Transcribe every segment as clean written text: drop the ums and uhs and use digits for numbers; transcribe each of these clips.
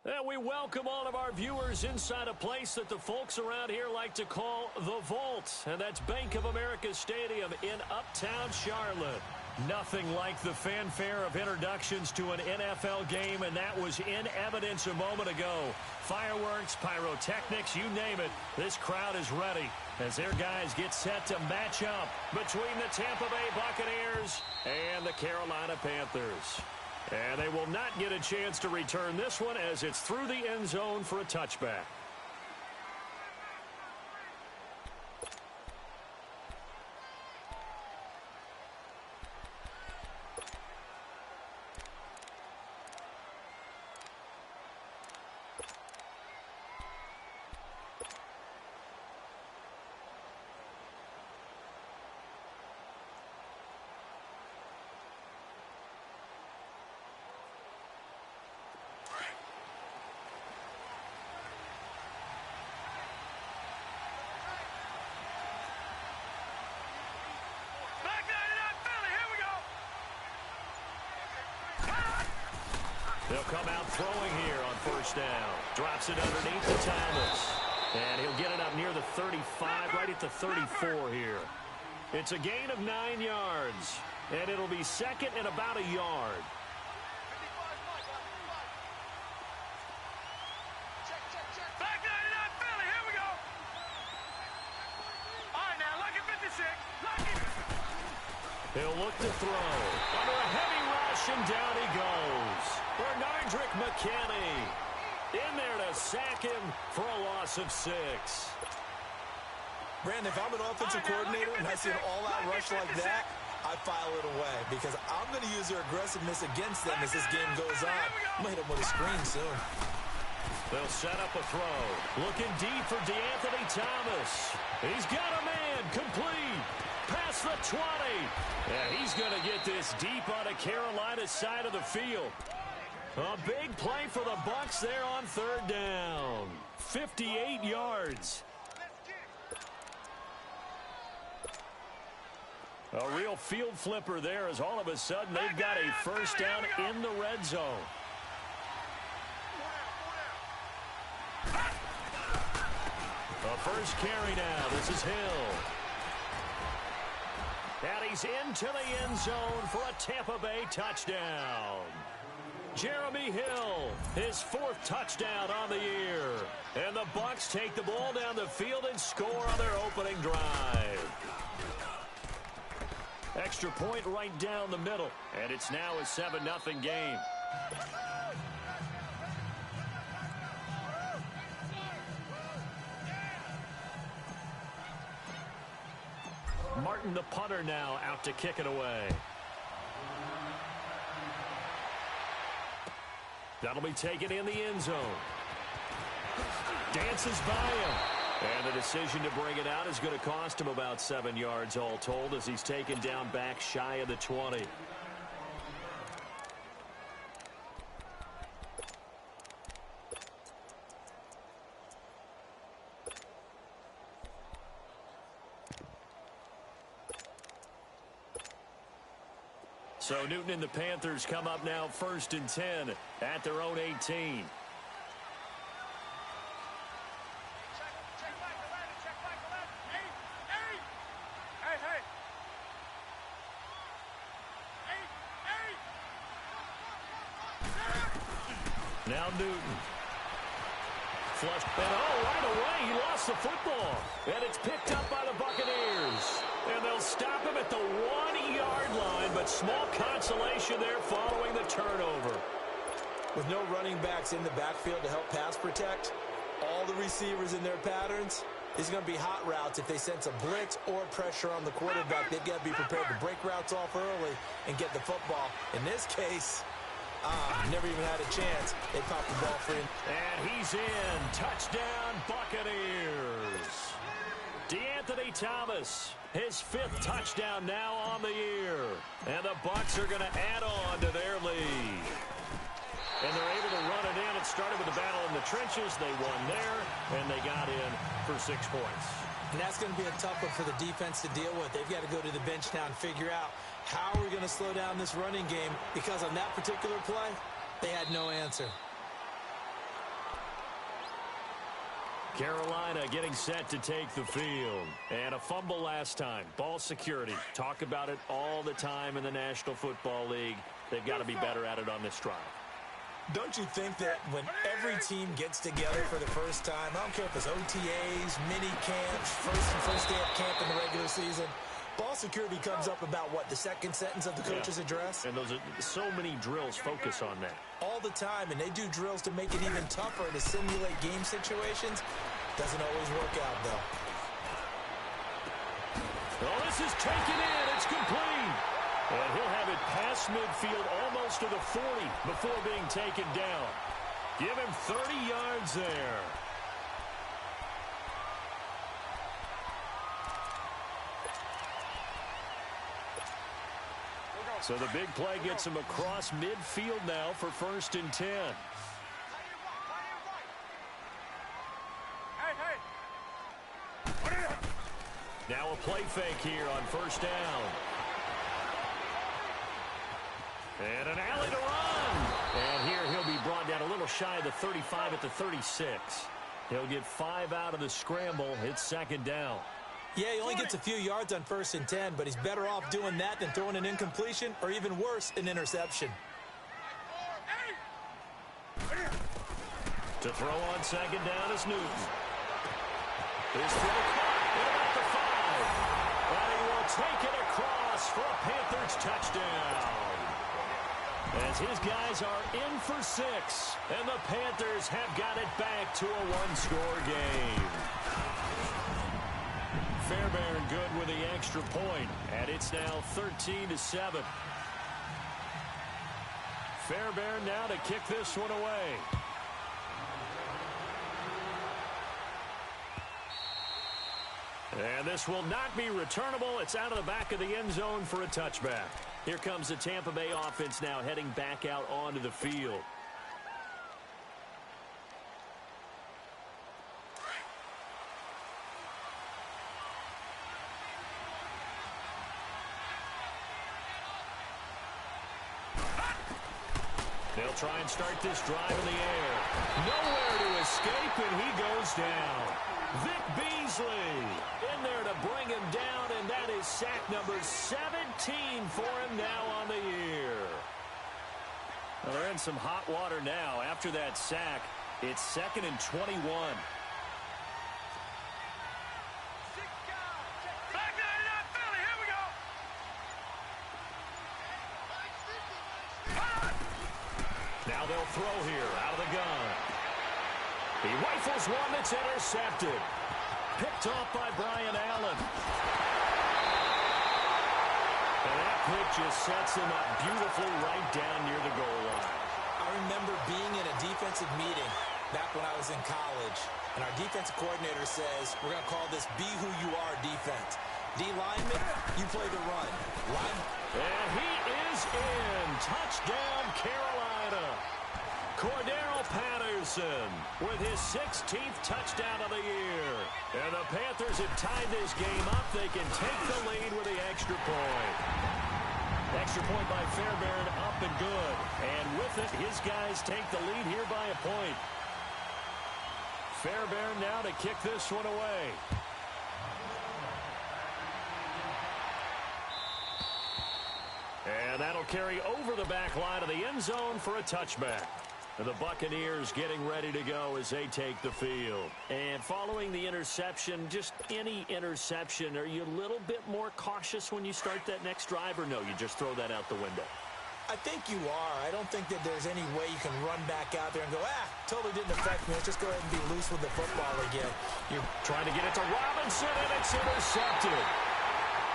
And we welcome all of our viewers inside a place that the folks around here like to call the Vault. And that's Bank of America Stadium in Uptown Charlotte. Nothing like the fanfare of introductions to an NFL game, and that was in evidence a moment ago. Fireworks, pyrotechnics, you name it, this crowd is ready as their guys get set to match up between the Tampa Bay Buccaneers and the Carolina Panthers. And they will not get a chance to return this one as it's through the end zone for a touchback. They'll come out throwing here on first down. Drops it underneath to Thomas. And he'll get it up near the 35, right at the 34 here. It's a gain of 9 yards. And it'll be second and about a yard. Back 99 Philly, here we go. All right, now, look at 56. He'll look to throw. Under a heavy rush, and down he goes. Bernardrick McKinney in there to sack him for a loss of 6. Brandon, if I'm an offensive coordinator and I see an all-out rush like that, I file it away because I'm going to use their aggressiveness against them as this game goes on. I'm going to hit them with a screen soon. They'll set up a throw. Looking deep for DeAnthony Thomas. He's got a man complete. Past the 20. And he's going to get this deep on the Carolina side of the field. A big play for the Bucs there on third down. 58 yards. A real field flipper there as all of a sudden they've got a first down in the red zone. A first carry now. This is Hill. And he's into the end zone for a Tampa Bay touchdown. Jeremy Hill, his 4th touchdown on the year. And the Bucs take the ball down the field and score on their opening drive. Extra point right down the middle. And it's now a 7-0 game. Martin, the punter, now out to kick it away. That'll be taken in the end zone. Dances by him. And the decision to bring it out is going to cost him about 7 yards all told as he's taken down back shy of the 20. So Newton and the Panthers come up now 1st and 10 at their own 18. Now Newton. Flush. And right away, he lost the football. And it's picked up by the Buccaneers. And they'll stop him at the 1-yard line, but small consolation there following the turnover. With no running backs in the backfield to help pass protect, all the receivers in their patterns, it's going to be hot routes if they sense a blitz or pressure on the quarterback. They've got to be prepared to break routes off early and get the football. In this case, never even had a chance. They popped the ball free. And he's in. Touchdown, Buccaneers. DeAnthony Thomas, his 5th touchdown now on the year. And the Bucs are going to add on to their lead. And they're able to run it in. It started with a battle in the trenches. They won there, and they got in for 6 points. And that's going to be a tough one for the defense to deal with. They've got to go to the bench now and figure out how are we going to slow down this running game, because on that particular play, they had no answer. Carolina getting set to take the field. And a fumble last time. Ball security. Talk about it all the time in the National Football League. They've got to be better at it on this drive. Don't you think that when every team gets together for the first time, I don't care if it's OTAs, mini camps, first day of camp in the regular season, ball security comes up about what, the second sentence of the coach's address? And those are so many drills focus on that. All the time, and they do drills to make it even tougher to simulate game situations. Doesn't always work out, though. Oh, this is taken in. It's complete. And he'll have it past midfield almost to the 40 before being taken down. Give him 30 yards there. So the big play gets him across midfield now for 1st and 10. Now a play fake here on 1st down. And an alley to run. And here he'll be little shy of the 35 at the 36. He'll get 5 out of the scramble. It's second down. Yeah, he only gets a few yards on 1st and 10, but he's better off doing that than throwing an incompletion or even worse, an interception. To throw on second down is Newton. His throw caught at about the 5. And he will take it across for a Panthers touchdown. As his guys are in for 6, and the Panthers have got it back to a one-score game. Fairbairn good with the extra point, and it's now 13-7. Fairbairn now to kick this one away. And this will not be returnable. It's out of the back of the end zone for a touchback. Here comes the Tampa Bay offense now heading back out onto the field. They'll try and start this drive in the air. Nowhere to escape, and he goes down. Vic Beasley in there to bring him down, and that is sack number 17 for him now on the year. Well, they're in some hot water now. After that sack, it's 2nd and 21. Back 99 Philly, here we go. Now they'll throw here out of the gun. He rifles one that's intercepted. Picked off by Brian Allen. And that pick just sets him up beautifully right down near the goal line. I remember being in a defensive meeting back when I was in college, and our defensive coordinator says, we're going to call this be who you are defense. D lineman, you play the run. And he is in. Touchdown, Carolina. Cordero Patterson with his 16th touchdown of the year. And the Panthers have tied this game up. They can take the lead with the extra point. Extra point by Fairbairn, up and good. And with it, his guys take the lead here by a point. Fairbairn now to kick this one away. And that'll carry over the back line of the end zone for a touchback. And the Buccaneers getting ready to go as they take the field. And following the interception, just any interception, are you a little bit more cautious when you start that next drive, or no, you just throw that out the window? I think you are. I don't think that there's any way you can run back out there and go, totally didn't affect me. Let's just go ahead and be loose with the football again. You're trying to get it to Robinson, and it's intercepted.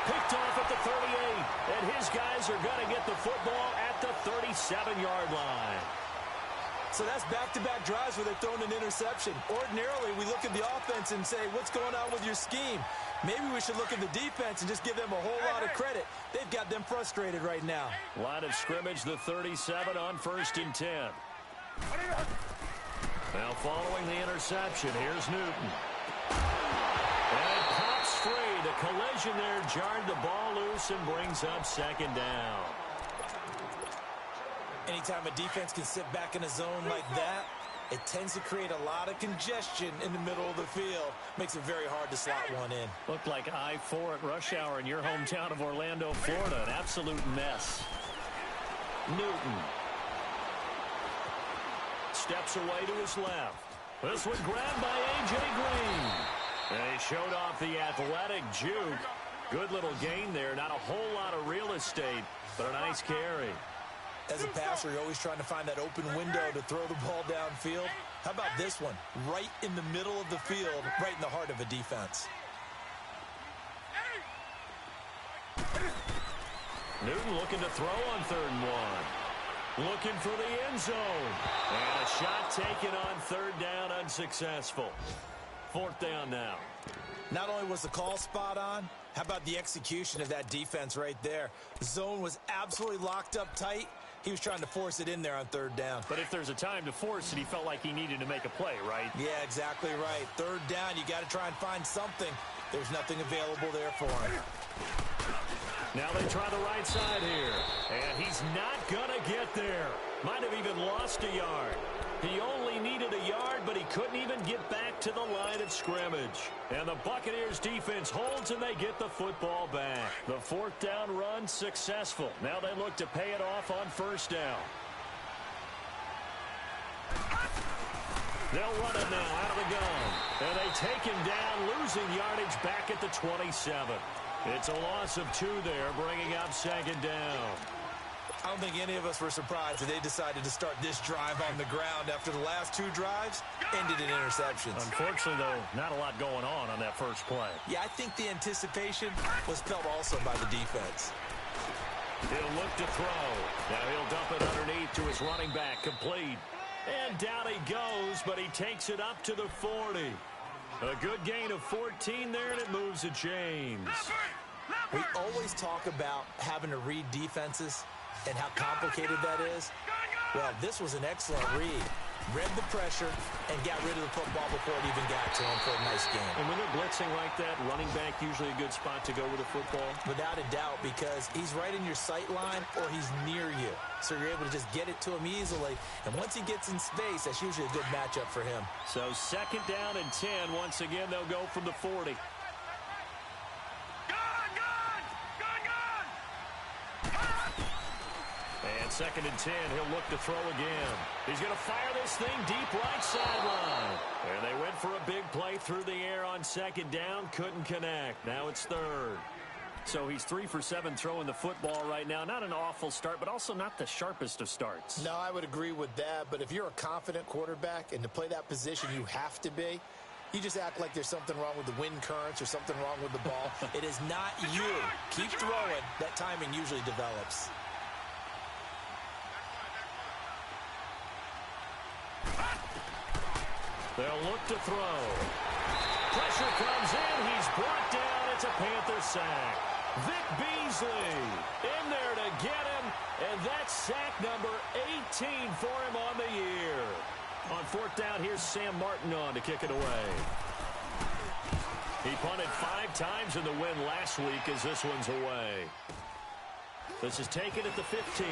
Picked off at the 38, and his guys are going to get the football at the 37-yard line. So that's back-to-back drives where they're throwing an interception. Ordinarily, we look at the offense and say, what's going on with your scheme? Maybe we should look at the defense and just give them a whole lot of credit. They've got them frustrated right now. Line of scrimmage, the 37 on 1st and 10. Now following the interception, here's Newton. And it pops free. The collision there jarred the ball loose and brings up 2nd down. Anytime a defense can sit back in a zone like that, it tends to create a lot of congestion in the middle of the field. Makes it very hard to slot one in. Looked like I-4 at rush hour in your hometown of Orlando, Florida. An absolute mess. Newton. Steps away to his left. This one grabbed by A.J. Green. And he showed off the athletic juke. Good little gain there. Not a whole lot of real estate, but a nice carry. As a passer, you're always trying to find that open window to throw the ball downfield. How about this one? Right in the middle of the field, right in the heart of a defense. Newton looking to throw on 3rd and 1. Looking for the end zone. And a shot taken on 3rd down, unsuccessful. 4th down now. Not only was the call spot on, how about the execution of that defense right there? The zone was absolutely locked up tight. He was trying to force it in there on 3rd down. But if there's a time to force it, he felt like he needed to make a play, right? Yeah, exactly right. 3rd down, you got to try and find something. There's nothing available there for him. Now they try the right side here. And he's not going to get there. Might have even lost a yard. He only needed a yard, but he couldn't even get back to the line of scrimmage. And the Buccaneers defense holds, and they get the football back. The fourth down run successful. Now they look to pay it off on first down. They'll run it now out of the gun. And they take him down, losing yardage back at the 27. It's a loss of 2 there, bringing up second down. I don't think any of us were surprised that they decided to start this drive on the ground after the last 2 drives ended in interceptions. Unfortunately, though, not a lot going on that first play. Yeah, I think the anticipation was felt also by the defense. He'll look to throw. Now he'll dump it underneath to his running back, complete. And down he goes, but he takes it up to the 40. A good gain of 14 there, and it moves the chains. We always talk about having to read defenses and how complicated that is. Well, this was an excellent read. Read the pressure and got rid of the football before it even got to him for a nice game. And when they're blitzing like that, running back usually a good spot to go with the football? Without a doubt, because he's right in your sight line or he's near you. So you're able to just get it to him easily. And once he gets in space, that's usually a good matchup for him. So second down and 10. Once again, they'll go from the 40. And second and 10, he'll look to throw again. He's going to fire this thing deep right sideline. And they went for a big play through the air on second down. Couldn't connect. Now it's third. So he's 3 for 7 throwing the football right now. Not an awful start, but also not the sharpest of starts. No, I would agree with that. But if you're a confident quarterback and to play that position you have to be, you just act like there's something wrong with the wind currents or something wrong with the ball. It is not you. Keep throwing. That timing usually develops. They'll look to throw. Pressure comes in. He's brought down. It's a Panther sack. Vic Beasley in there to get him. And that's sack number 18 for him on the year. On fourth down, here's Sam Martin on to kick it away. He punted 5 times in the win last week as this one's away. This is taken at the 15.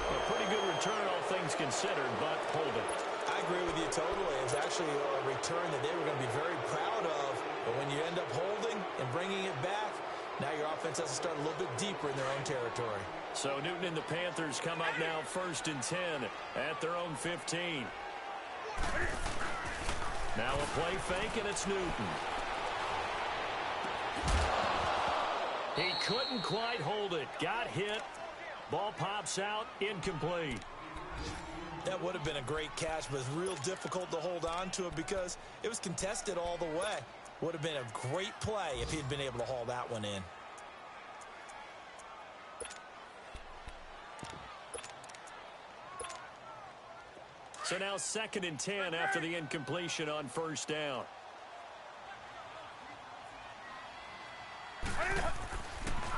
A pretty good return, all things considered, but hold it. I agree with you totally. It was actually a return that they were going to be very proud of. But when you end up holding and bringing it back, now your offense has to start a little bit deeper in their own territory. So Newton and the Panthers come up now first and 10 at their own 15. Now a play fake, and it's Newton. He couldn't quite hold it. Got hit. Ball pops out. Incomplete. That would have been a great catch, but it's real difficult to hold on to it because it was contested all the way. Would have been a great play if he'd been able to haul that one in. So now second and 10 after the incompletion on first down.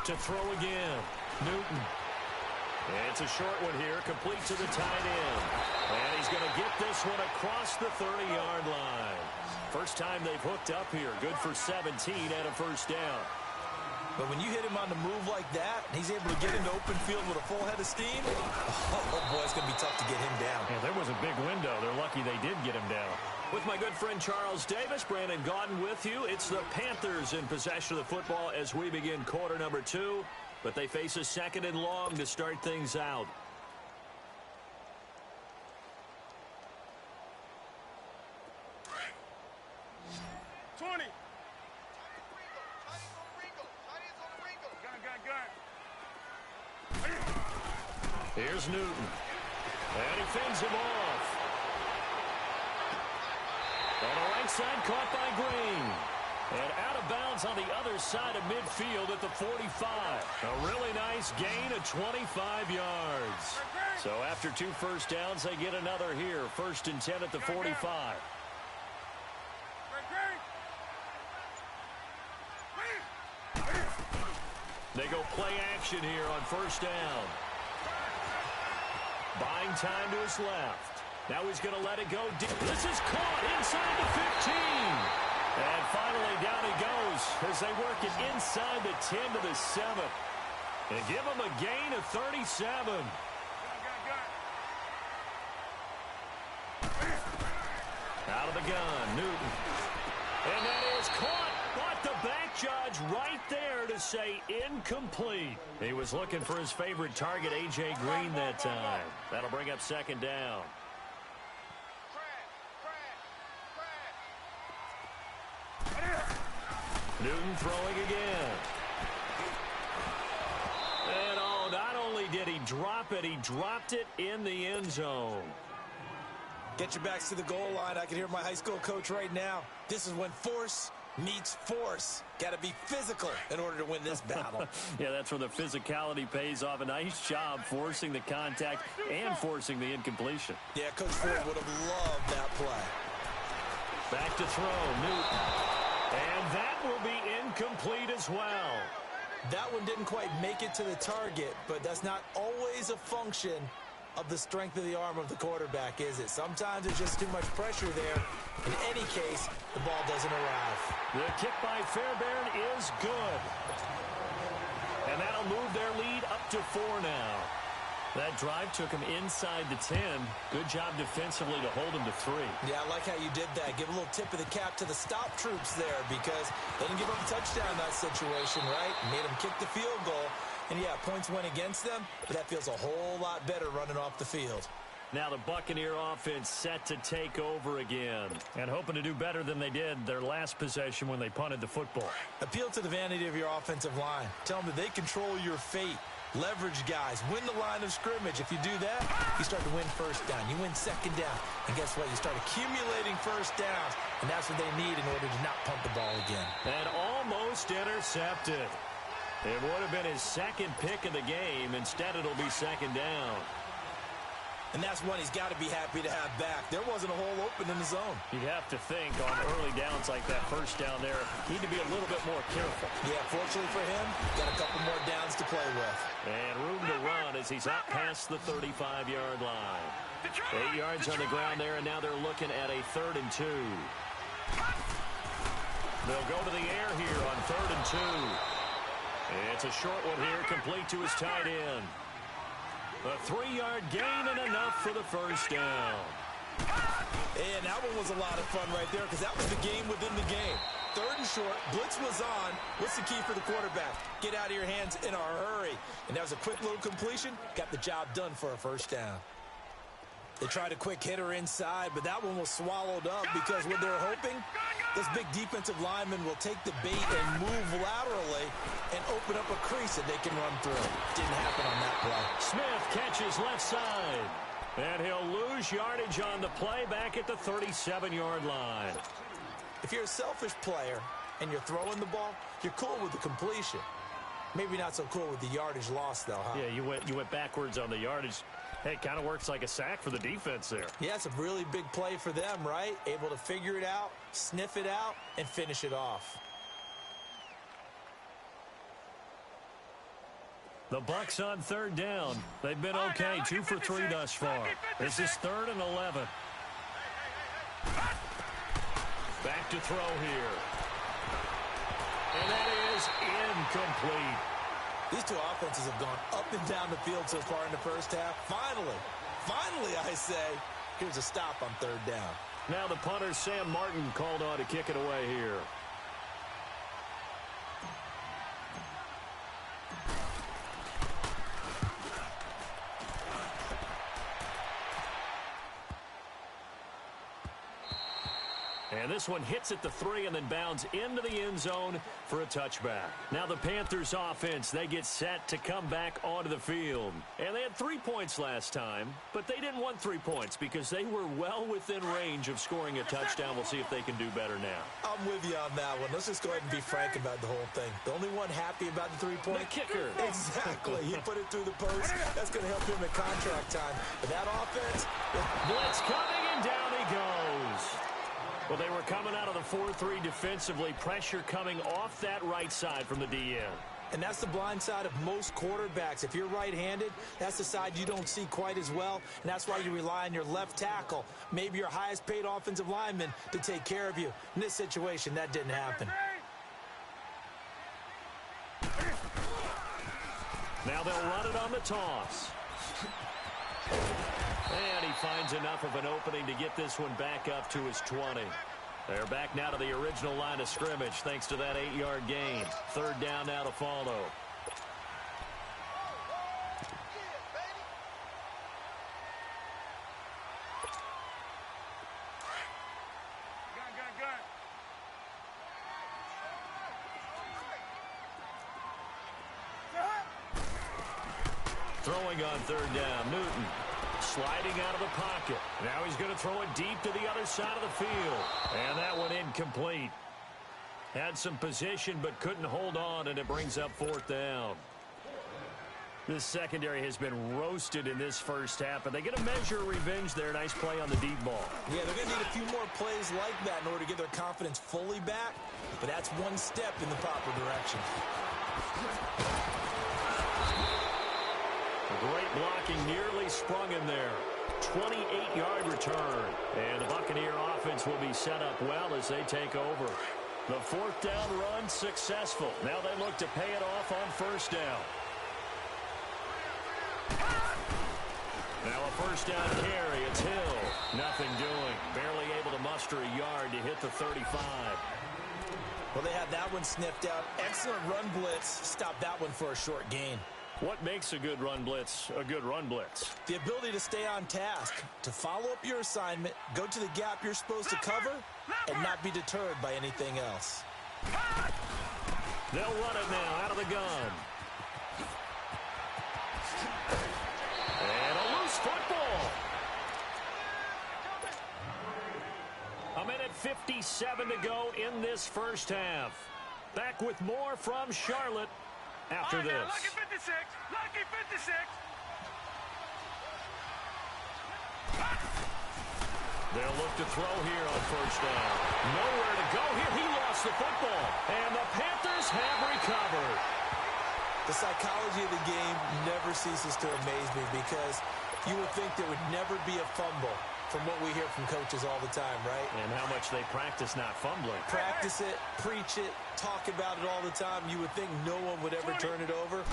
To throw again. Newton. It's a short one here, complete to the tight end. And he's going to get this one across the 30-yard line. First time they've hooked up here. Good for 17 and a first down. But when you hit him on the move like that, and he's able to get into open field with a full head of steam, oh boy, it's going to be tough to get him down. Yeah, there was a big window. They're lucky they did get him down. With my good friend Charles Davis, Brandon Gaudin with you. It's the Panthers in possession of the football as we begin quarter number 2. But they face a second and long to start things out. Here's Newton. And he fends him off. On the right side, caught by Green. And out of bounds on the other side of midfield at the 45. A really nice gain of 25 yards. So after 2 first downs, they get another here. First and 10 at the 45. They go play action here on first down. Buying time to his left. Now he's going to let it go deep. This is caught inside the 15. And finally down he goes as they work it inside the 10 to the 7. And give him a gain of 37. Out of the gun, Newton. And that is caught, but the back judge right there to say incomplete. He was looking for his favorite target, A.J. Green, that time. That'll bring up second down. Newton throwing again. And oh, not only did he drop it, he dropped it in the end zone. Get your backs to the goal line. I can hear my high school coach right now. This is when force meets force. Got to be physical in order to win this battle. Yeah, that's where the physicality pays off. A nice job forcing the contact and forcing the incompletion. Yeah, Coach Ford would have loved that play. Back to throw, Newton. And that will be incomplete as well. That one didn't quite make it to the target, but that's not always a function of the strength of the arm of the quarterback, is it? Sometimes there's just too much pressure there. In any case, the ball doesn't arrive. The kick by Fairbairn is good. And that'll move their lead up to 4 now. That drive took him inside the 10. Good job defensively to hold him to 3. Yeah, I like how you did that. Give a little tip of the cap to the stop troops there because they didn't give up a touchdown in that situation, right? Made them kick the field goal. And, yeah, points went against them, but that feels a whole lot better running off the field. Now the Buccaneer offense set to take over again and hoping to do better than they did their last possession when they punted the football. Appeal to the vanity of your offensive line. Tell them that they control your fate. Leverage guys. Win the line of scrimmage. If you do that, you start to win first down. You win second down. And guess what? You start accumulating first downs, and that's what they need in order to not punt the ball again. And almost intercepted. It would have been his second pick of the game. Instead, it'll be second down. And that's one he's got to be happy to have back. There wasn't a hole open in the zone. You'd have to think on early downs like that first down there, need to be a little bit more careful. Yeah, fortunately for him, got a couple more downs to play with. And room to run as he's up past the 35-yard line. 8 yards on the ground there, and now they're looking at a 3rd and 2. They'll go to the air here on 3rd and 2. It's a short one here, complete to his tight end. A 3-yard gain and enough for the first down. And that one was a lot of fun right there because that was the game within the game. 3rd and short, blitz was on. What's the key for the quarterback? Get out of your hands in a hurry. And that was a quick little completion. Got the job done for a first down. They tried a quick hitter inside, but that one was swallowed up because what they were hoping, this big defensive lineman will take the bait and move laterally and open up a crease that they can run through. Didn't happen on that play. Smith catches left side. And he'll lose yardage on the play back at the 37-yard line. If you're a selfish player and you're throwing the ball, you're cool with the completion. Maybe not so cool with the yardage loss, though, huh? Yeah, you went backwards on the yardage. Hey, it kind of works like a sack for the defense there. Yeah, it's a really big play for them, right? Able to figure it out, sniff it out, and finish it off. The Bucs on 3rd down. They've been okay, 2 for 3 thus far. This is 3rd and 11. Back to throw here. And that is incomplete. These two offenses have gone up and down the field so far in the first half. Finally, I say, here's a stop on 3rd down. Now the punter, Sam Martin, called on to kick it away here. And this one hits at the 3 and then bounds into the end zone for a touchback. Now the Panthers offense, they get set to come back onto the field. And they had 3 points last time, but they didn't want 3 points because they were well within range of scoring a touchdown. We'll see if they can do better now. I'm with you on that one. Let's just go ahead and be frank about the whole thing. The only one happy about the 3-point? The kicker. Exactly. He put it through the post. That's going to help him at contract time. But that offense... Blitz coming, and down he goes. Well, they were coming out of the 4-3 defensively. Pressure coming off that right side from the DN. And that's the blind side of most quarterbacks. If you're right-handed, that's the side you don't see quite as well. And that's why you rely on your left tackle, maybe your highest-paid offensive lineman, to take care of you. In this situation, that didn't happen. Now they'll run it on the toss. And he finds enough of an opening to get this one back up to his 20. They're back now to the original line of scrimmage thanks to that 8-yard gain. Third down now to follow. Throwing on third down, Newton. Sliding out of the pocket. Now he's going to throw it deep to the other side of the field. And that one incomplete. Had some position but couldn't hold on, and it brings up fourth down. This secondary has been roasted in this first half, but they get a measure of revenge there. Nice play on the deep ball. Yeah, they're going to need a few more plays like that in order to get their confidence fully back, but that's one step in the proper direction. Great blocking, nearly sprung in there. 28-yard return. And the Buccaneer offense will be set up well as they take over. The fourth down run successful. Now they look to pay it off on first down. Now a first down carry. It's Hill. Nothing doing. Barely able to muster a yard to hit the 35. Well, they had that one sniffed out. Excellent run blitz. Stopped that one for a short gain. What makes a good run blitz a good run blitz? The ability to stay on task, to follow up your assignment, go to the gap you're supposed to cover, and not be deterred by anything else. They'll run it now out of the gun. And a loose football. A minute 57 to go in this first half. Back with more from Charlotte after this. Lucky 56. Lucky 56. They'll look to throw here on first down. Nowhere to go here. He lost the football. And the Panthers have recovered. The psychology of the game never ceases to amaze me because you would think there would never be a fumble from what we hear from coaches all the time, right? And how much they practice not fumbling. Practice it, preach it, talk about it all the time. You would think no one would ever turn it over.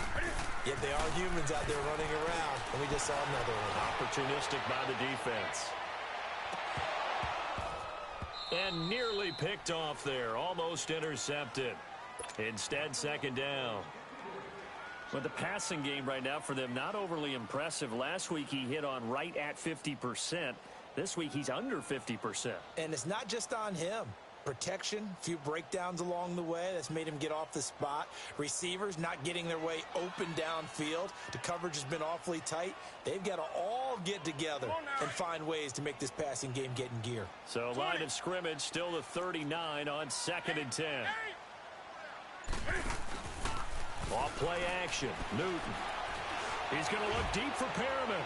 Yet they are humans out there running around, and we just saw another one. Opportunistic by the defense. And nearly picked off there. Almost intercepted. Instead, second down. But the passing game right now for them, not overly impressive. Last week he hit on right at 50%. This week he's under 50%. And it's not just on him. Protection, a few breakdowns along the way. That's made him get off the spot. Receivers not getting their way open downfield. The coverage has been awfully tight. They've got to all get together and find ways to make this passing game get in gear. So line of scrimmage still the 39 on 2nd and 10. Off play action. Newton. He's going to look deep for Perriman.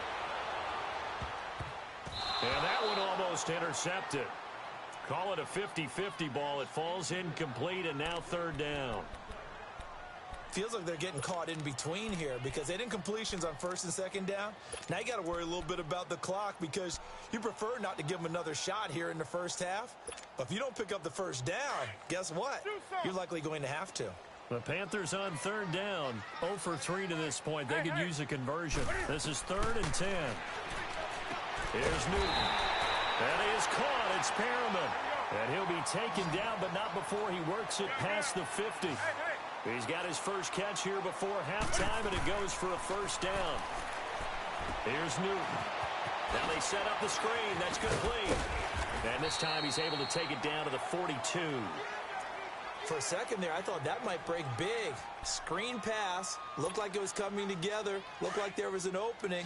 And that one almost intercepted. Call it a 50-50 ball. It falls incomplete, and now third down. Feels like they're getting caught in between here because they had incompletions on first and second down. Now you got to worry a little bit about the clock because you prefer not to give them another shot here in the first half. But if you don't pick up the first down, guess what? You're likely going to have to. The Panthers on third down. 0 for 3 to this point. They could use a conversion. This is 3rd and 10. Here's Newton. And he is caught. It's Perriman. And he'll be taken down, but not before he works it past the 50. He's got his first catch here before halftime, and it goes for a first down. Here's Newton. Now they set up the screen. That's complete. And this time he's able to take it down to the 42. For a second there, I thought that might break big. Screen pass. Looked like it was coming together. Looked like there was an opening.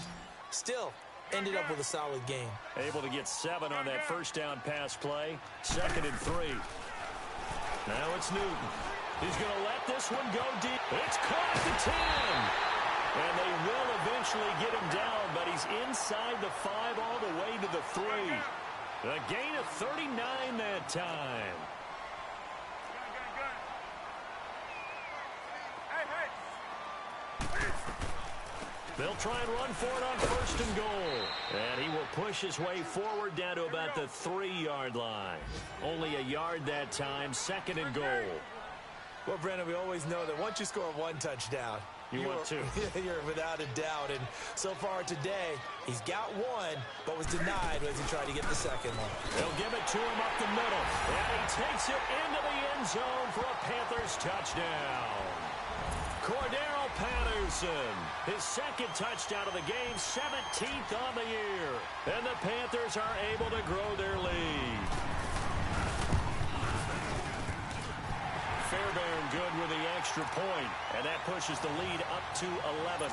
Still, ended up with a solid game. Able to get 7 on that first down pass play. 2nd and 3. Now it's Newton. He's going to let this one go deep. It's caught at the 10. And they will eventually get him down, but he's inside the 5 all the way to the 3. A gain of 39 that time. They'll try and run for it on 1st and goal. And he will push his way forward down to about the 3-yard line. Only a yard that time, 2nd and goal. Well, Brandon, we always know that once you score one touchdown, You want two. You're without a doubt. And so far today, he's got one, but was denied as he tried to get the second one. They'll give it to him up the middle. And he takes it into the end zone for a Panthers touchdown. Cordero Patterson, his second touchdown of the game, 17th on the year. And the Panthers are able to grow their lead. Fairbairn good with the extra point, and that pushes the lead up to 11.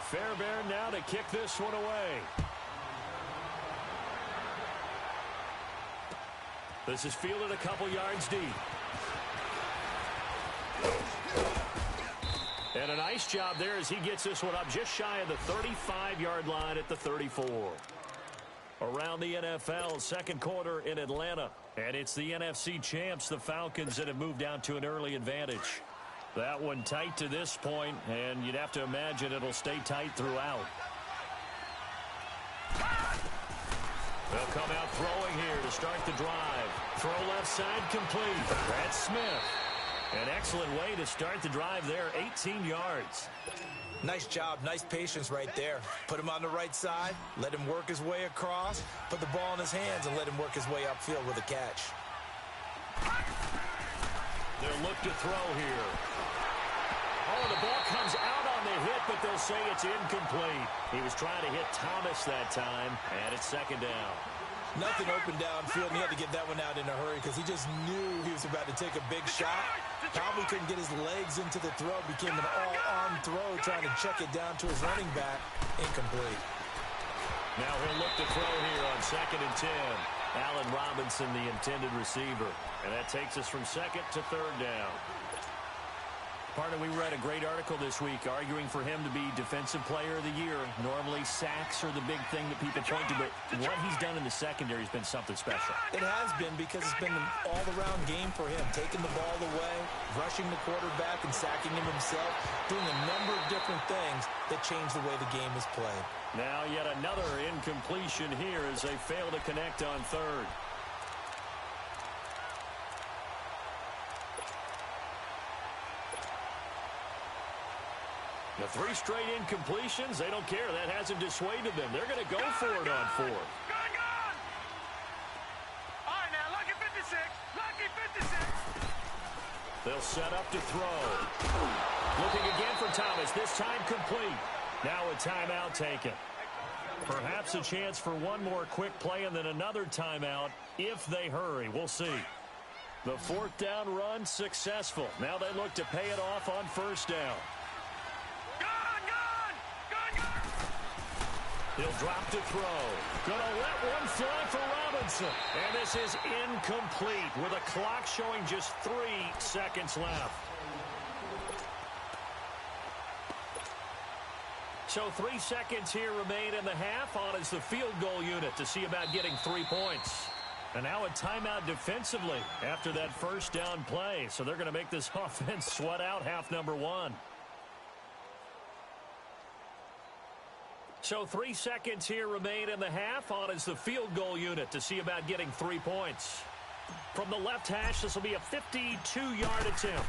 Fairbairn now to kick this one away. This is fielded a couple yards deep. And a nice job there as he gets this one up just shy of the 35-yard line at the 34. Around the NFL, second quarter in Atlanta. And it's the NFC champs, the Falcons, that have moved down to an early advantage. That one tight to this point, and you'd have to imagine it'll stay tight throughout. They'll come out throwing here to start the drive. Throw left side complete. That's Smith. An excellent way to start the drive there, 18 yards. Nice job, nice patience right there. Put him on the right side, let him work his way across, put the ball in his hands, and let him work his way upfield with a catch. They'll look to throw here. Oh, the ball comes out on the hit, but they'll say it's incomplete. He was trying to hit Thomas that time, and it's second down. Nothing open downfield, and he had to get that one out in a hurry because he just knew he was about to take a big shot. Probably couldn't get his legs into the throw. Became an all-arm throw, trying to check it down to his running back. Incomplete. Now he'll look to throw here on 2nd and 10. Allen Robinson, the intended receiver. And that takes us from second to third down. Partner, we read a great article this week arguing for him to be Defensive Player of the Year. Normally, sacks are the big thing that people point to, but what he's done in the secondary has been something special. It has been because it's been an all-around game for him. Taking the ball away, rushing the quarterback, and sacking him himself. Doing a number of different things that change the way the game is played. Now yet another incompletion here as they fail to connect on third. The 3 straight incompletions, they don't care. That hasn't dissuaded them. They're going to go for it on 4th. Gone! All right, now, lucky 56. Lucky 56. They'll set up to throw. Looking again for Thomas, this time complete. Now a timeout taken. Perhaps a chance for one more quick play and then another timeout if they hurry. We'll see. The 4th down run successful. Now they look to pay it off on 1st down. He'll drop to throw. Gonna let one fly for Robinson. And this is incomplete with a clock showing just 3 seconds left. So 3 seconds here remain in the half. On is the field goal unit to see about getting 3 points. And now a timeout defensively after that 1st down play. So they're going to make this offense sweat out half number 1. So 3 seconds here remain in the half. On is the field goal unit to see about getting 3 points. From the left hash, this will be a 52-yard attempt.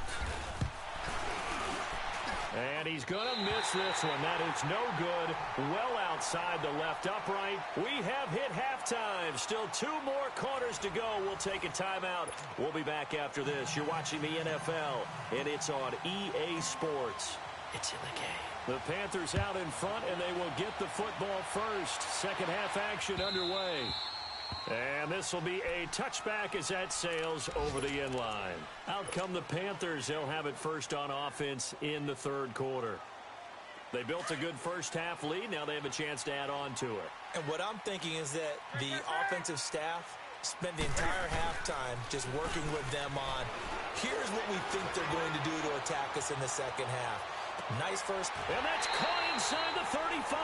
And he's going to miss this one. That is no good. Well outside the left upright. We have hit halftime. Still 2 more quarters to go. We'll take a timeout. We'll be back after this. You're watching the NFL, and it's on EA Sports. It's in the game. The Panthers out in front, and they will get the football first. Second half action underway. And this will be a touchback as that sails over the end line. Out come the Panthers. They'll have it first on offense in the 3rd quarter. They built a good first half lead. Now they have a chance to add on to it. And what I'm thinking is that the offensive staff spent the entire halftime just working with them on, here's what we think they're going to do to attack us in the second half. Nice first. And that's caught inside the 35.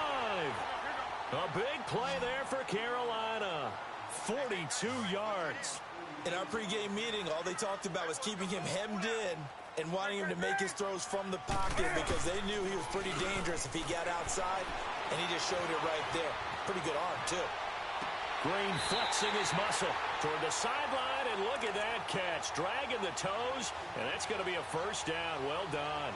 A big play there for Carolina. 42 yards. In our pregame meeting, all they talked about was keeping him hemmed in and wanting him to make his throws from the pocket because they knew he was pretty dangerous if he got outside, and he just showed it right there. Pretty good arm, too. Green flexing his muscle toward the sideline, and look at that catch. Dragging the toes, and that's going to be a first down. Well done.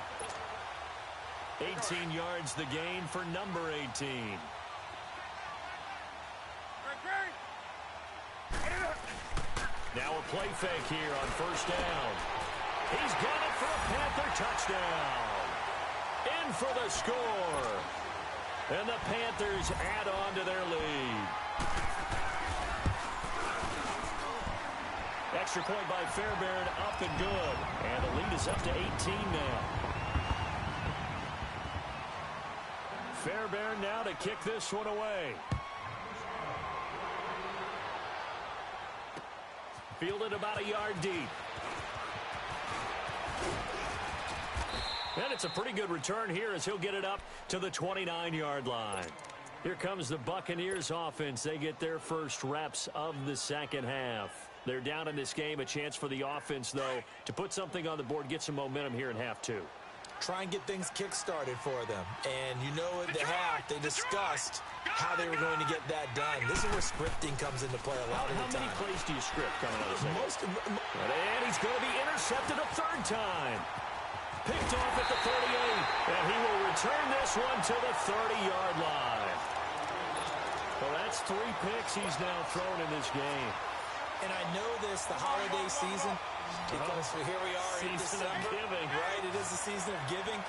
18 yards the gain for number 18. Now a play fake here on first down. He's got it for a Panther touchdown. In for the score. And the Panthers add on to their lead. Extra point by Fairbairn, up and good. And the lead is up to 18 now. Fairbairn now to kick this one away. Fielded about a yard deep. And it's a pretty good return here as he'll get it up to the 29-yard line. Here comes the Buccaneers offense. They get their first reps of the second half. They're down in this game. A chance for the offense, though, to put something on the board, get some momentum here in half two. Try and get things kick-started for them. And you know at the half, they discussed how they were going to get that done. This is where scripting comes into play a lot of the time. How many plays do you script coming out of this? And he's going to be intercepted a third time. Picked off at the 38, and he will return this one to the 30-yard line. Well, that's 3 picks he's now thrown in this game. And I know this, the holiday season, because here we are in December. Giving. Right, it is the season of giving.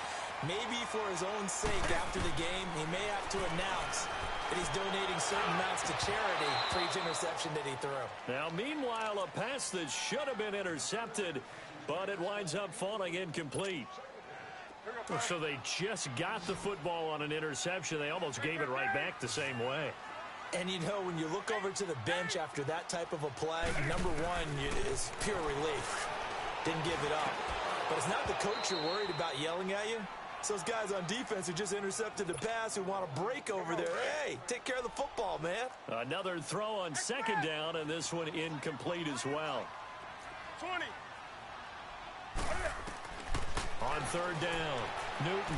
Maybe for his own sake after the game, he may have to announce that he's donating certain amounts to charity for each interception that he threw. Now, meanwhile, a pass that should have been intercepted, but it winds up falling incomplete. So they just got the football on an interception. They almost gave it right back the same way. And, you know, when you look over to the bench after that type of a play, number one is pure relief. Didn't give it up. But it's not the coach you're worried about yelling at you. It's those guys on defense who just intercepted the pass who want to break over there. Hey, take care of the football, man. Another throw on second down, and this one incomplete as well. 20. On third down, Newton.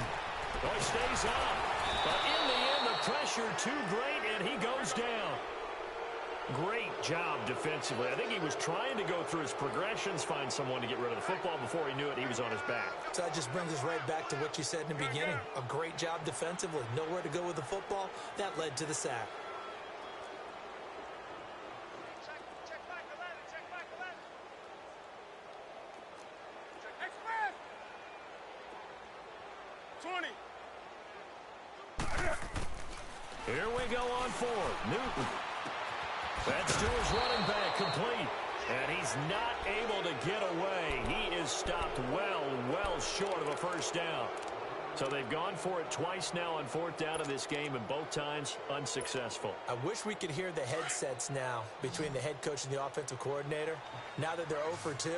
Oh, he stays up. But in the end, the pressure too great, and he goes down. Great job defensively. I think he was trying to go through his progressions, find someone to get rid of the football. Before he knew it, he was on his back. So that just brings us right back to what you said in the beginning. A great job defensively. Nowhere to go with the football. That led to the sack. Check back 11. 20. Here we go on fourth. Newton. That's to his running back, complete. And he's not able to get away. He is stopped well short of a first down. So they've gone for it twice now on fourth down in this game, and both times unsuccessful. I wish we could hear the headsets now between the head coach and the offensive coordinator. Now that they're 0 for 2.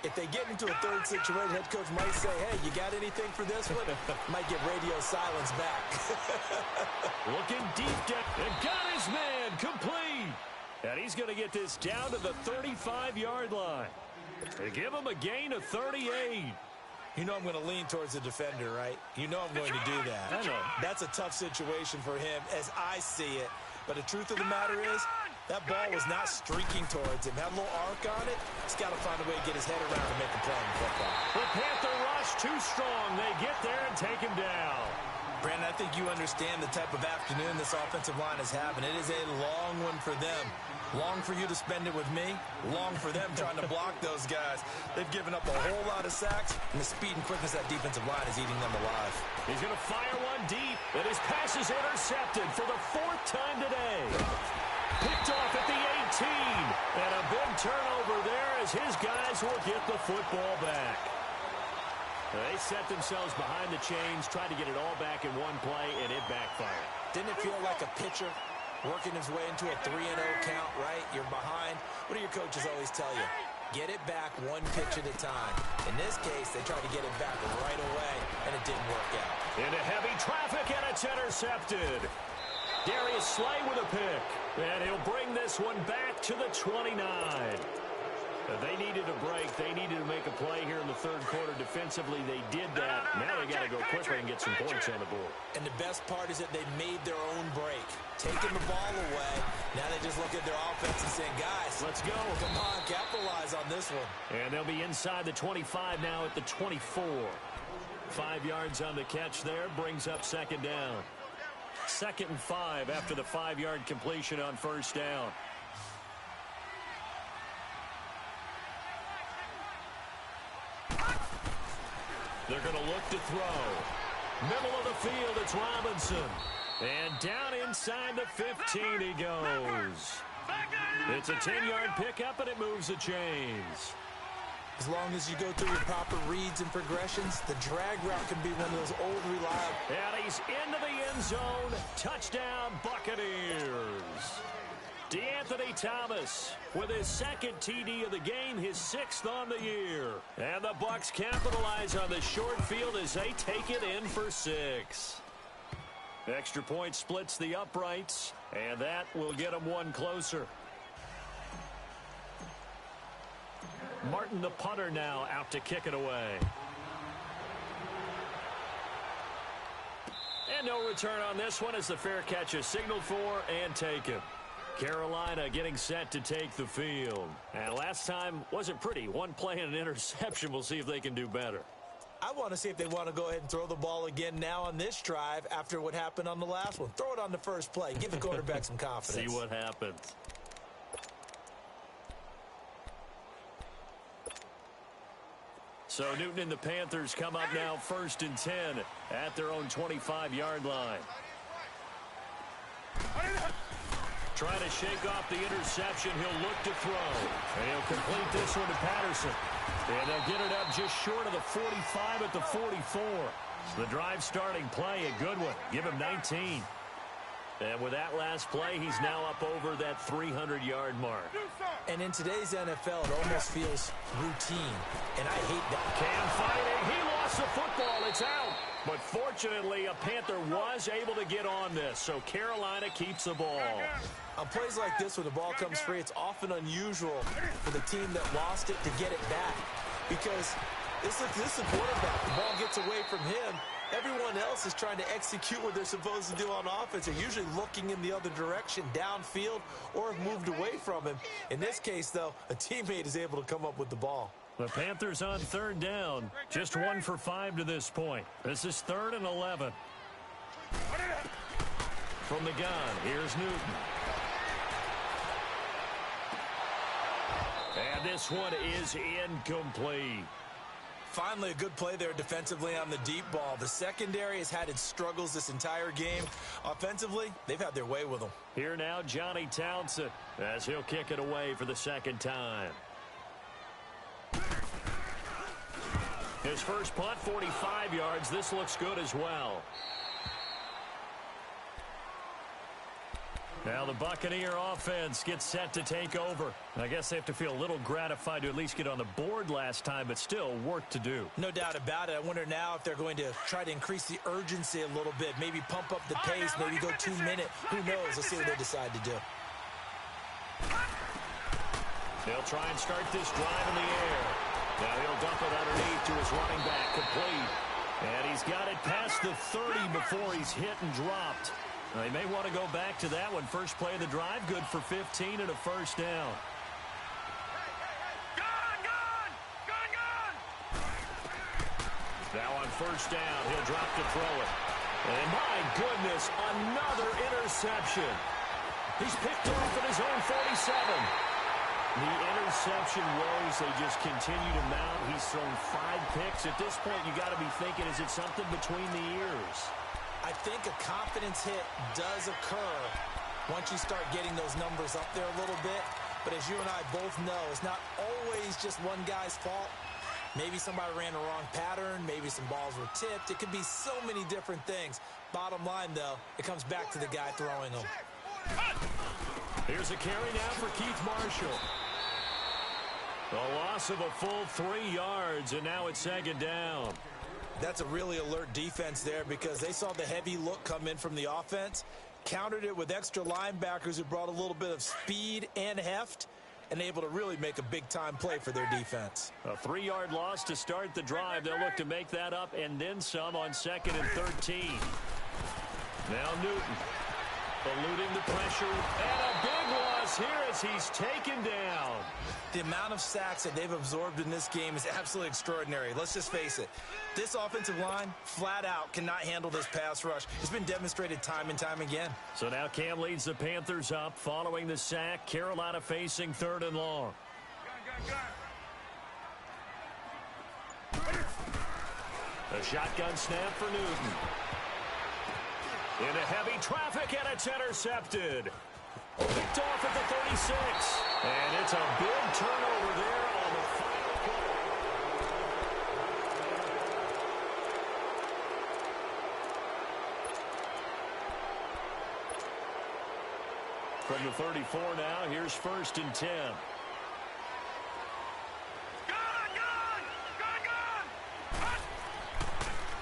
If they get into a third situation, head coach might say, hey, you got anything for this one? Might get radio silence back. Looking deep down, and got his man complete. And he's going to get this down to the 35-yard line. They give him a gain of 38. You know I'm going to lean towards the defender, right? You know I'm going to do that. I know. That's a tough situation for him as I see it. But the truth of the matter is, that ball was not streaking towards him. Had a little arc on it. He's got to find a way to get his head around and make a play in football. The Panther rush too strong. They get there and take him down. Brandon, I think you understand the type of afternoon this offensive line is having. It is a long one for them. Long for you to spend it with me. Long for them trying to block those guys. They've given up a whole lot of sacks, and the speed and quickness of that defensive line is eating them alive. He's going to fire one deep, and his pass is intercepted for the 4th time today. Picked off at the 18, and a big turnover there as his guys will get the football back. They set themselves behind the chains, tried to get it all back in one play, and it backfired. Didn't it feel like a pitcher working his way into a 3-0 count, right? You're behind. What do your coaches always tell you? Get it back one pitch at a time. In this case, they tried to get it back right away, and it didn't work out. Into heavy traffic, and it's intercepted. Darius Slay with a pick, and he'll bring this one back to the 29. They needed a break. They needed to make a play here in the third quarter. Defensively, they did that. Now they got to go quickly and get some points on the board. And the best part is that they made their own break. taking the ball away. Now they just look at their offense and saying, guys, let's go. Come on, capitalize on this one. And they'll be inside the 25 now at the 24. 5 yards on the catch there, brings up second down. 2nd and 5 after the 5-yard completion on first down. They're going to look to throw. Middle of the field, it's Robinson. And down inside the 15 he goes. It's a 10-yard pickup, and it moves the chains. As long as you go through your proper reads and progressions, the drag route can be one of those old reliable. And he's into the end zone. Touchdown, Buccaneers. DeAnthony Thomas with his 2nd TD of the game, his 6th on the year. And the Bucs capitalize on the short field as they take it in for 6. Extra point splits the uprights, and that will get them one closer. Martin, the punter, now out to kick it away. And no return on this one as the fair catch is signaled for and taken. Carolina getting set to take the field. And last time wasn't pretty. One play and an interception. We'll see if they can do better. I want to see if they want to go ahead and throw the ball again now on this drive after what happened on the last one. Throw it on the first play. Give the quarterback some confidence. See what happens. So Newton and the Panthers come up now 1st and 10 at their own 25-yard line. Trying to shake off the interception. He'll look to throw. And he'll complete this one to Patterson. And they'll get it up just short of the 45 at the 44. The drive starting play, a good one. Give him 19. And with that last play, he's now up over that 300-yard mark. And in today's NFL, it almost feels routine. And I hate that. Cam fighting. He lost the football. It's out. But fortunately, a Panther was able to get on this. So Carolina keeps the ball. On plays like this, when the ball comes free, it's often unusual for the team that lost it to get it back. Because this is a quarterback. The ball gets away from him. Everyone else is trying to execute what they're supposed to do on offense. They're usually looking in the other direction, downfield, or have moved away from him. In this case, though, a teammate is able to come up with the ball. The Panthers on 3rd down. Just 1 for 5 to this point. This is 3rd and 11. From the gun, here's Newton. And this one is incomplete. Finally, a good play there defensively on the deep ball. The secondary has had its struggles this entire game. Offensively, they've had their way with them. Here now, Johnny Townsend, as he'll kick it away for the 2nd time. His first punt, 45 yards. This looks good as well. Now the Buccaneer offense gets set to take over. I guess they have to feel a little gratified to at least get on the board last time, but still work to do. No doubt about it. I wonder now if they're going to try to increase the urgency a little bit, maybe pump up the pace, maybe go 2 minute. Who knows? Let's see what they decide to do. They'll try and start this drive in the air. Now he'll dump it underneath to his running back, complete. And he's got it past the 30 before he's hit and dropped. Now, they may want to go back to that one. First play of the drive, good for 15 and a first down. Now on first down, he'll drop to throw it. And my goodness, another interception. He's picked off at his own 47. The interception woes, they just continue to mount. He's thrown 5 picks. At this point, you got to be thinking, is it something between the ears? I think a confidence hit does occur once you start getting those numbers up there a little bit. But as you and I both know, it's not always just one guy's fault. Maybe somebody ran the wrong pattern. Maybe some balls were tipped. It could be so many different things. Bottom line, though, it comes back to the guy throwing them. Here's a carry now for Keith Marshall. A loss of a full 3 yards, and now it's 2nd down. That's a really alert defense there because they saw the heavy look come in from the offense, countered it with extra linebackers who brought a little bit of speed and heft, and able to really make a big-time play for their defense. A 3-yard loss to start the drive. They'll look to make that up and then some on 2nd and 13. Now Newton. Eluding the pressure, and a big loss here as he's taken down. The amount of sacks that they've absorbed in this game is absolutely extraordinary. Let's just face it. This offensive line, flat out, cannot handle this pass rush. It's been demonstrated time and time again. So now Cam leads the Panthers up following the sack. Carolina facing 3rd and long. A shotgun snap for Newton. Into heavy traffic, and it's intercepted. Picked off at the 36. And it's a big turnover there on the final play. From the 34 now, here's 1st and 10.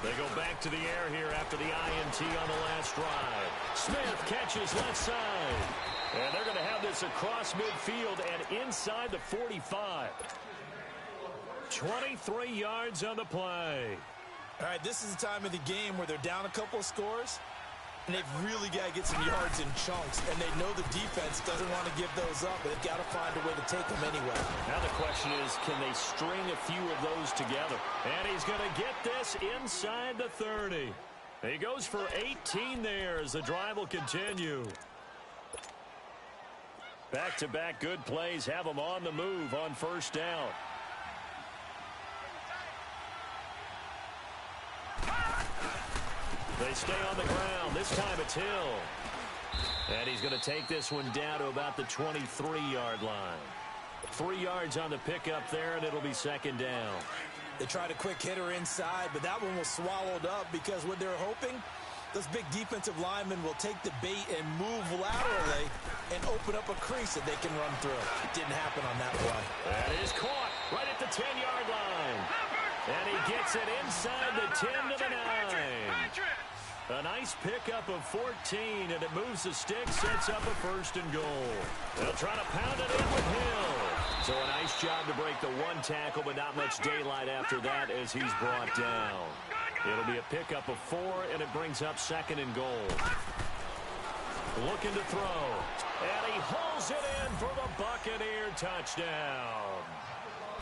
They go back to the air here after the INT on the last drive. Smith catches left side. And they're going to have this across midfield and inside the 45. 23 yards on the play. All right, this is the time of the game where they're down a couple of scores, and they've really got to get some yards in chunks, and they know the defense doesn't want to give those up, but they've got to find a way to take them anyway. Now the question is, can they string a few of those together? And he's going to get this inside the 30. He goes for 18 there as the drive will continue. Back-to-back good plays have them on the move on 1st down. They stay on the ground. This time it's Hill. And he's going to take this one down to about the 23-yard line. 3 yards on the pickup there, and it'll be 2nd down. They tried a quick hitter inside, but that one was swallowed up because what they're hoping, those big defensive linemen will take the bait and move laterally and open up a crease that they can run through. It didn't happen on that play. That is caught right at the 10-yard line. And he gets it inside the 10 to the 9. A nice pickup of 14, and it moves the stick, sets up a 1st and goal. They'll try to pound it in with Hill. So a nice job to break the 1 tackle, but not much daylight after that as he's brought down. It'll be a pickup of 4, and it brings up 2nd and goal. Looking to throw. And he hauls it in for the Buccaneer touchdown.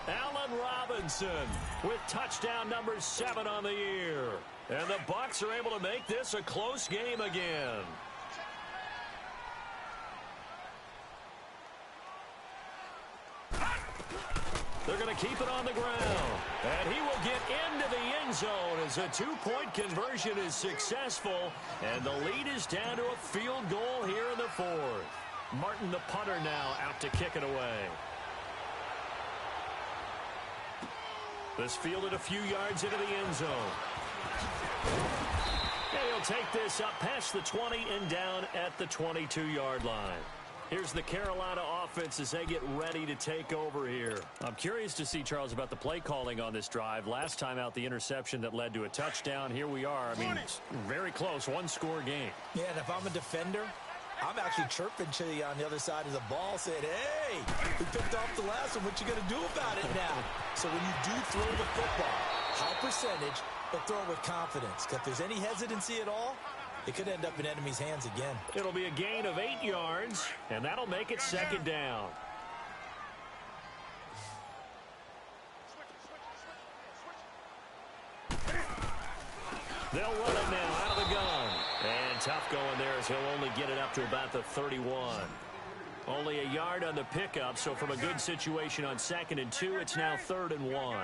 Allen Robinson with touchdown number 7 on the year. And the Bucs are able to make this a close game again. They're going to keep it on the ground. And he will get into the end zone as a 2-point conversion is successful. And the lead is down to a field goal here in the 4th. Martin, the punter, now out to kick it away. This fielded a few yards into the end zone. And he'll take this up past the 20 and down at the 22-yard line. Here's the Carolina offense as they get ready to take over here. I'm curious to see, Charles, about the play calling on this drive. Last time out, the interception that led to a touchdown. Here we are. I mean, very close, 1-score game. Yeah, and if I'm a defender, I'm actually chirping to you on the other side of the ball, saying, hey, we picked off the last one. What you going to do about it now? So when you do throw the football, high percentage, but throw it with confidence. Because if there's any hesitancy at all, it could end up in enemy's hands again. It'll be a gain of 8 yards, and that'll make it 2nd down. They'll run it now out of the gun. And tough going there as he'll only get it up to about the 31. Only a yard on the pickup, so from a good situation on 2nd and 2, it's now 3rd and 1.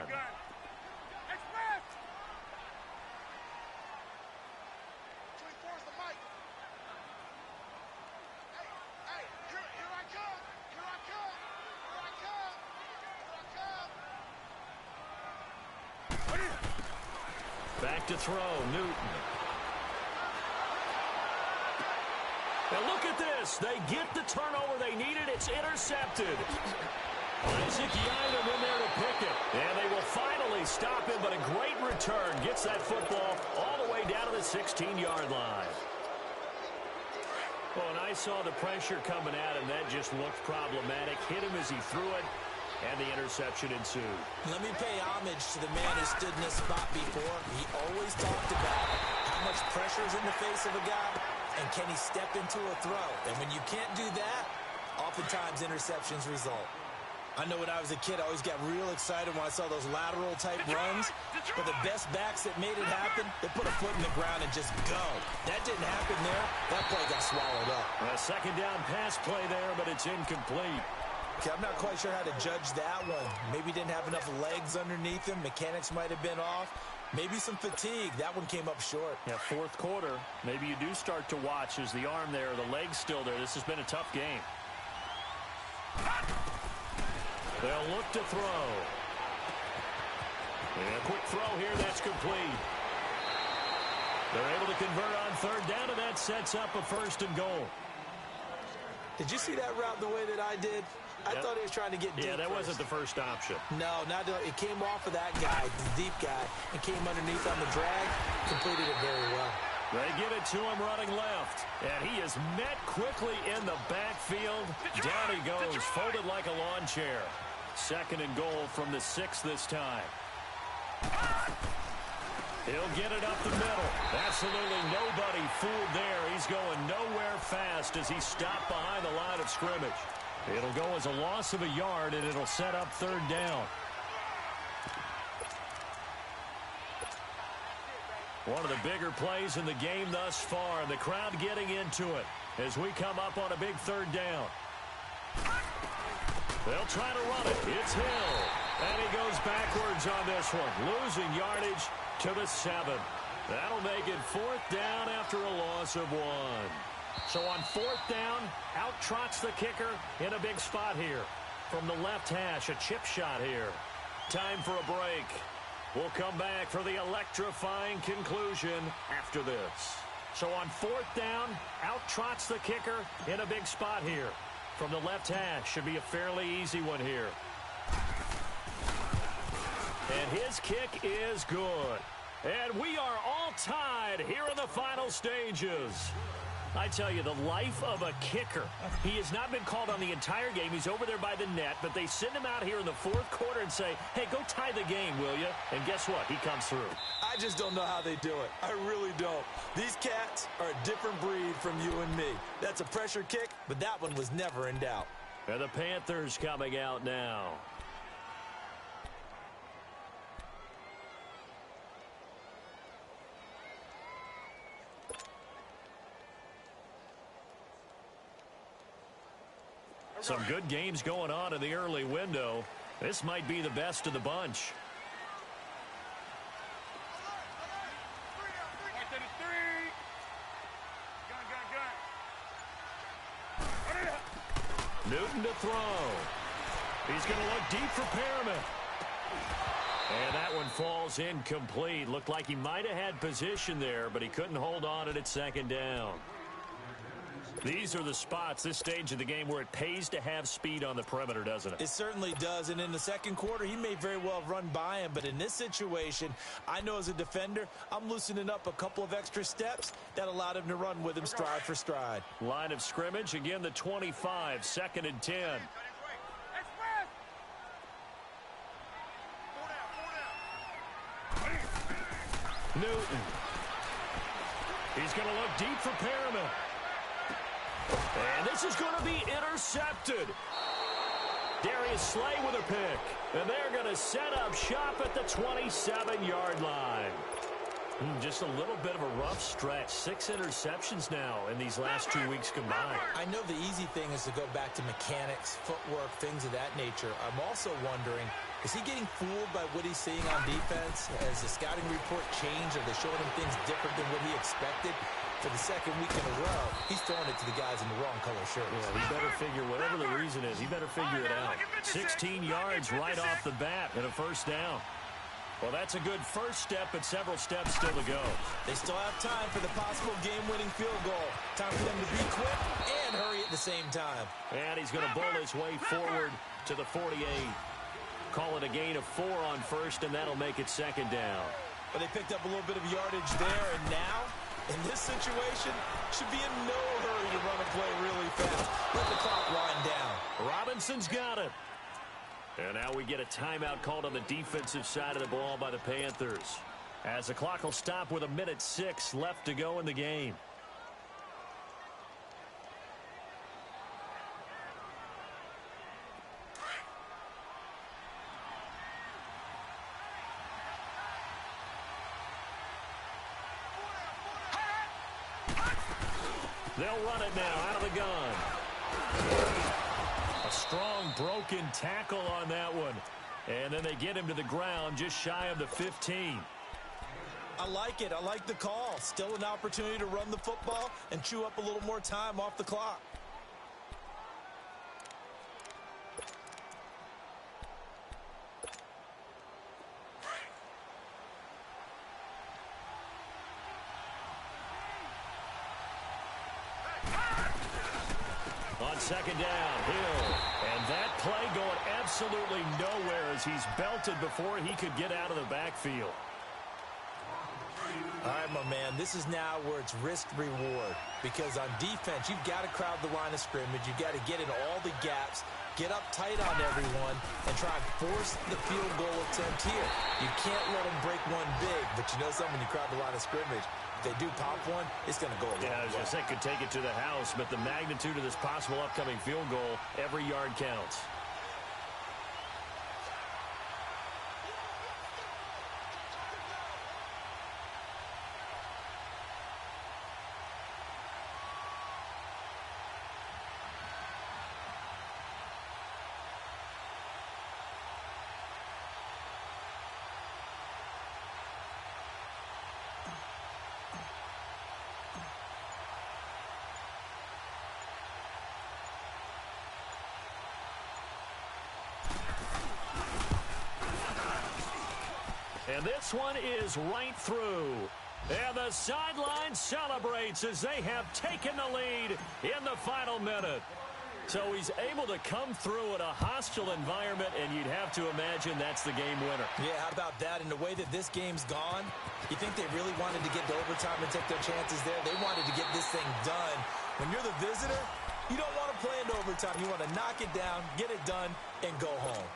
Back to throw, Newton. And look at this. They get the turnover they needed. It's intercepted. Isaac Yiadom in there to pick it. And they will finally stop him, but a great return. Gets that football all the way down to the 16-yard line. Oh, and I saw the pressure coming at him. That just looked problematic. Hit him as he threw it. And the interception ensued. Let me pay homage to the man who stood in this spot before. He always talked about how much pressure is in the face of a guy. And can he step into a throw? And when you can't do that, oftentimes interceptions result. I know when I was a kid, I always got real excited when I saw those lateral-type runs. But the best backs that made it happen, they put a foot in the ground and just go. That didn't happen there. That play got swallowed up. A second down pass play there, but it's incomplete. Okay, I'm not quite sure how to judge that one. Maybe didn't have enough legs underneath him. Mechanics might have been off. Maybe some fatigue. That one came up short. Yeah, fourth quarter. Maybe you do start to watch as the arm there, the leg's still there. This has been a tough game. They'll look to throw. And a quick throw here, that's complete. They're able to convert on third down, and that sets up a first and goal. Did you see that route the way that I did? I thought he was trying to get deep. Yeah, that first. wasn't the first option. No, it came off of that guy, the deep guy, and came underneath on the drag. Completed it very well. They give it to him running left. And he is met quickly in the backfield. Down he goes, folded like a lawn chair. Second and goal from the 6 this time. He'll get it up the middle. Absolutely nobody fooled there. He's going nowhere fast as he stopped behind the line of scrimmage. It'll go as a loss of a yard, and it'll set up third down. One of the bigger plays in the game thus far. The crowd getting into it as we come up on a big third down. They'll try to run it. It's Hill. And he goes backwards on this one. Losing yardage to the 7. That'll make it fourth down after a loss of 1. So on fourth down, out trots the kicker in a big spot here. From the left hash, a chip shot here. Time for a break. We'll come back for the electrifying conclusion after this. So on fourth down, out trots the kicker in a big spot here. From the left hash, should be a fairly easy one here. And his kick is good. And we are all tied here in the final stages. I tell you, the life of a kicker. He has not been called on the entire game. He's over there by the net, but they send him out here in the fourth quarter and say, hey, go tie the game, will you? And guess what? He comes through. I just don't know how they do it. I really don't. These cats are a different breed from you and me. That's a pressure kick, but that one was never in doubt. And the Panthers coming out now. Some good games going on in the early window. This might be the best of the bunch. Newton to throw. He's going to look deep for Perriman. And that one falls incomplete. Looked like he might have had position there, but he couldn't hold on at second down. These are the spots, this stage of the game, where it pays to have speed on the perimeter, doesn't it? It certainly does, and in the second quarter, he may very well have run by him, but in this situation, I know as a defender, I'm loosening up a couple of extra steps that allowed him to run with him stride for stride. Line of scrimmage, again the 25, second and 10. Newton. He's going to look deep for Perriman. And this is going to be intercepted. Darius Slay with a pick. And they're going to set up shop at the 27-yard line. Just a little bit of a rough stretch. 6 interceptions now in these last 2 weeks combined. I know the easy thing is to go back to mechanics, footwork, things of that nature. I'm also wondering, is he getting fooled by what he's seeing on defense? Has the scouting report changed? Are they showing him things different than what he expected? For the second week in a row, he's throwing it to the guys in the wrong color shirts. Yeah, he better figure, whatever the reason is, he better figure it out. 16 yards right off the bat and a first down. Well, that's a good first step, but several steps still to go. They still have time for the possible game-winning field goal. Time for them to be quick and hurry at the same time. And he's going to bull his way forward to the 48. Call it a gain of 4 on first, and that'll make it second down. But they picked up a little bit of yardage there, and now, in this situation, should be in no hurry to run a play really fast. Let the clock wind down. Robinson's got it. And now we get a timeout called on the defensive side of the ball by the Panthers. As the clock will stop with 1:06 left to go in the game. They'll run it now out of the gun. A strong broken tackle on that one. And then they get him to the ground just shy of the 15. I like it. I like the call. Still an opportunity to run the football and chew up a little more time off the clock. On second down, Hill. And that play going absolutely nowhere as he's belted before he could get out of the backfield. All right, my man, this is now where it's risk-reward. Because on defense, you've got to crowd the line of scrimmage. You've got to get in all the gaps, get up tight on everyone, and try and force the field goal attempt here. You can't let them break one big, but you know something, when you crowd the line of scrimmage, if they do pop one, it's going to go a long way. Yeah, I was going to say, could take it to the house, but the magnitude of this possible upcoming field goal, every yard counts. And this one is right through. And the sideline celebrates as they have taken the lead in the final minute. So he's able to come through in a hostile environment, and you'd have to imagine that's the game winner. Yeah, how about that? In the way that this game's gone, you think they really wanted to get to overtime and take their chances there? They wanted to get this thing done. When you're the visitor, you don't want to play into overtime. You want to knock it down, get it done, and go home.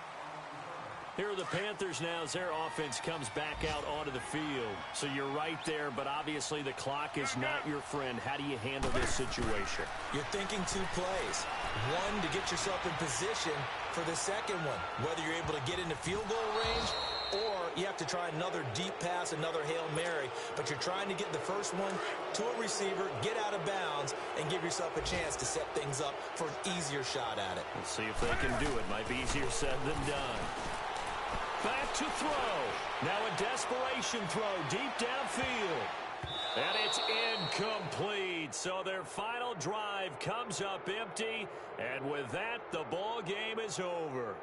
Here are the Panthers now as their offense comes back out onto the field. So you're right there, but obviously the clock is not your friend. How do you handle this situation? You're thinking two plays. One, to get yourself in position for the second one, whether you're able to get into field goal range or you have to try another deep pass, another Hail Mary. But you're trying to get the first one to a receiver, get out of bounds, and give yourself a chance to set things up for an easier shot at it. Let's see if they can do it. Might be easier said than done. Back to throw. Now a desperation throw deep downfield. And it's incomplete. So their final drive comes up empty. And with that, the ball game is over.